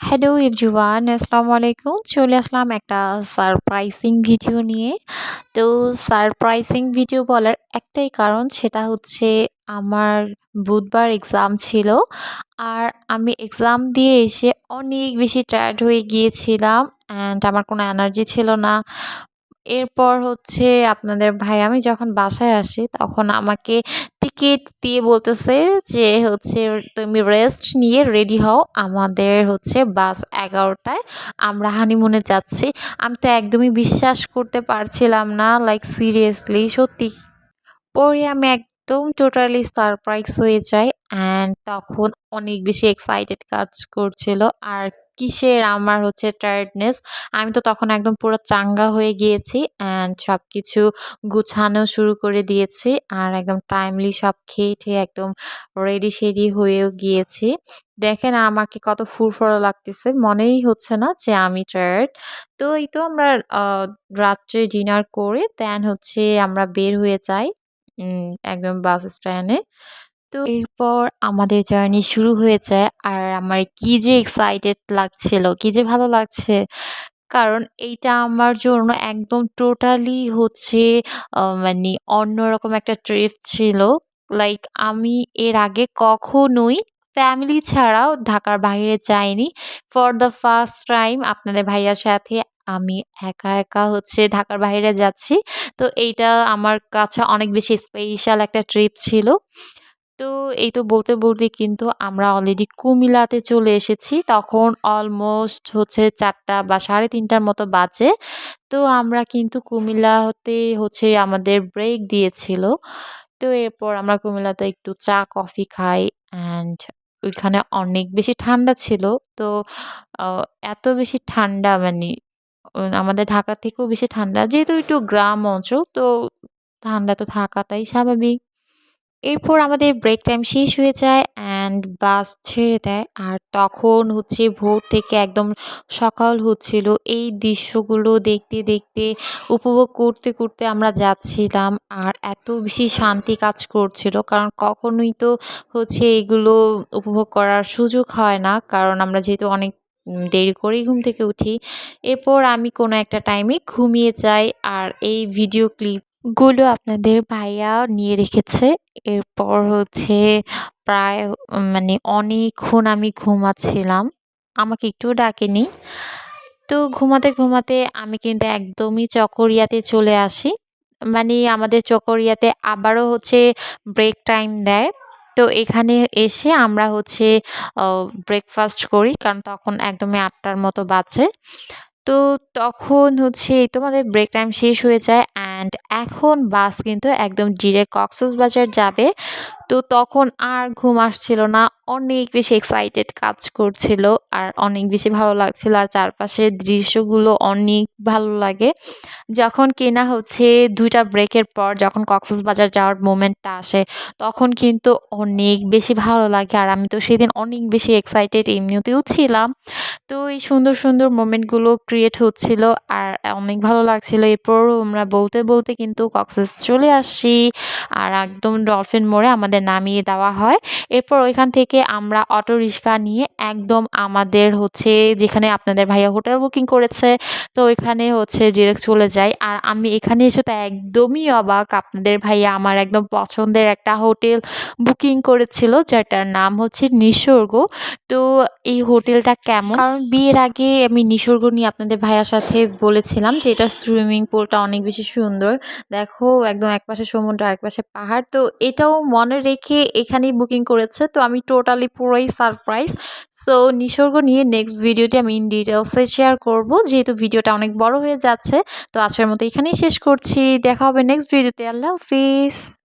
Hello everyone, আসসালামু আলাইকুম। চলে আসলাম একটা সারপ্রাইজিং ভিডিও নিয়ে। তো সারপ্রাইজিং ভিডিও বলার একটাই কারণ, সেটা হচ্ছে আমার বুধবার এক্সাম ছিল। আর আমি এক্সাম দিয়ে এসে অনেক বেশি টায়ার্ড হয়ে গিয়েছিলাম অ্যান্ড আমার কোনো এনার্জি ছিল না। এরপর হচ্ছে আপনাদের ভাই আমি যখন বাসায় আসি তখন আমাকে টিকিট দিয়ে বলতেছে যে হচ্ছে তুমি রেস্ট নিয়ে রেডি হও, আমাদের হচ্ছে বাস 11টায়, আমরা হানিমুনে যাচ্ছি। আমি তো একদমই বিশ্বাস করতে পারছিলাম না, লাইক সিরিয়াসলি সত্যি। পরে আমি একদম টোটালি সারপ্রাইজ হয়ে যাই অ্যান্ড তখন অনেক বেশি এক্সাইটেড কাজ করছিল। আর কিসের আমার হচ্ছে টায়ার্ডনেস, আমি তো তখন একদম পুরো চাঙ্গা হয়ে গিয়েছি অ্যান্ড সব কিছু গুছানো শুরু করে দিয়েছি। আর একদম টাইমলি সব খেয়ে টেয়ে একদম রেডি সেডি হয়েও গিয়েছি। দেখেন আমাকে কত ফুরফুরা লাগতেছে, মনেই হচ্ছে না যে আমি টায়ার্ড। তো এই তো আমরা রাত্রে ডিনার করে দেন হচ্ছে আমরা বের হয়ে যাই একদম বাস স্ট্যান্ডে। তো এরপর আমাদের জার্নি শুরু হয়ে যায় আর আমার কি যে এক্সাইটেড লাগছিল, কি যে ভালো লাগছে। কারণ এইটা আমার জন্য একদম টোটালি হচ্ছে মানে অন্যরকম একটা ট্রিপ ছিল। লাইক আমি এর আগে কখনোই ফ্যামিলি ছাড়াও ঢাকার বাইরে যাইনি। ফর দ্য ফার্স্ট টাইম আপনাদের ভাইয়ার সাথে আমি একা, একা হচ্ছে ঢাকার বাইরে যাচ্ছি। তো এইটা আমার কাছে অনেক বেশি স্পেশাল একটা ট্রিপ ছিল। তো এই তো বলতে, বলতে কিন্তু আমরা অলরেডি কুমিল্লাতে চলে এসেছি। তখন অলমোস্ট হচ্ছে ৪টা বা ৩:৩০ র মতো বাজে। তো আমরা কিন্তু কুমিল্লাতে হচ্ছে আমাদের ব্রেক দিয়েছিল। তো এরপর আমরা কুমিল্লাতে একটু চা কফি খাই অ্যান্ড ওইখানে অনেক বেশি ঠান্ডা ছিল। তো আ এত বেশি ঠান্ডা মানে আমাদের ঢাকা থেকেও বেশি ঠান্ডা। যেহেতু একটু গ্রাম অঞ্চল তো ঠান্ডা তো থাকাটাই স্বাভাবিক। এরপর আমাদের ব্রেক টাইম শেষ হয়ে যায় অ্যান্ড বাস ছেড়ে দেয়। আর তখন হচ্ছে ভোর থেকে একদম সকাল হচ্ছিল। এই দৃশ্যগুলো দেখতে, দেখতে উপভোগ করতে, করতে আমরা যাচ্ছিলাম। আর এত বেশি শান্তি কাজ করছিল। কারণ কখনোই তো হচ্ছে এগুলো উপভোগ করার সুযোগ হয় না। কারণ আমরা যেহেতু অনেক দেরি করেই ঘুম থেকে উঠি। এরপর আমি কোনো একটা টাইমে ঘুমিয়ে যাই। আর এই ভিডিও ক্লিপগুলো আপনাদের ভাইয়া নিয়ে রেখেছে। এরপর হচ্ছে প্রায় মানে অনেকক্ষণ আমি ঘুমাচ্ছিলাম। আমাকে একটুও ডাকেনি। তো ঘুমাতে, ঘুমাতে আমি কিন্তু একদমই চকরিয়াতে চলে আসি। মানে আমাদের চকরিয়াতে আবারও হচ্ছে ব্রেক টাইম দেয়। তো এখানে এসে আমরা হচ্ছে আ ব্রেকফাস্ট করি। কারণ তখন একদমই ৮টার মতো বাজে। তো তখন হচ্ছে এই তো আমাদের ব্রেক টাইম শেষ হয়ে যায় অ্যান্ড এখন বাস কিন্তু একদম ডিরেক্ট কক্সবাজার যাবে। তো তখন আর ঘুম আসছিল না। অনেক বেশি এক্সাইটেড কাজ করছিল। আর অনেক বেশি ভালো লাগছিল। আর চারপাশের দৃশ্যগুলো অনেক ভালো লাগে। যখন কিনা হচ্ছে ২ টা ব্রেকের পর যখন কক্সবাজার যাওয়ার মোমেন্টটা আসে, তখন কিন্তু অনেক বেশি ভালো লাগে। আর আমি তো সেদিন অনেক বেশি এক্সাইটেড এমনিতেও ছিলাম। তো এই সুন্দর, সুন্দর মোমেন্টগুলো ক্রিয়েট হচ্ছিল আর অনেক ভালো লাগছিল। এরপরও আমরা বলতে, বলতে কিন্তু কক্সেস চলে আসছি। আর একদম ডলফিন মোড়ে আমাদের নামিয়ে দেওয়া হয়। এরপর ওইখান থেকে আমরা অটোরিক্সা নিয়ে একদম আমাদের হচ্ছে যেখানে আপনাদের ভাইয়া হোটেল বুকিং করেছে, তো ওইখানে হচ্ছে ডিরেক্ট চলে যাই। আর আমি এখানে এসে তো একদমই অবাক, আপনাদের ভাইয়া আমার একদম পছন্দের একটা হোটেল বুকিং করেছিল যেটার নাম হচ্ছে নিসর্গ। তো এই হোটেলটা কেমন? কারণ বিয়ের আগে আমি নিসর্গ নিয়ে আপনাদের ভাইয়ার সাথে বলেছিলাম যে এটার সুইমিং পুলটা অনেক বেশি সুন্দর। দেখো একদম একপাশে সমুদ্র আরেকপাশে পাহাড়। তো এটাও মনে রেখে এখানেই বুকিং করেছে। তো আমি টোটালি পুরোই সারপ্রাইজ। সো নিসর্গ নিয়ে নেক্সট ভিডিওটি আমি ইন ডিটেইলসে শেয়ার করব। যেহেতু ভিডিওটা অনেক বড় হয়ে যাচ্ছে। তো আজকের মতো এখানেই শেষ করছি। দেখা হবে নেক্সট ভিডিওতে। আল্লাহ হাফিজ।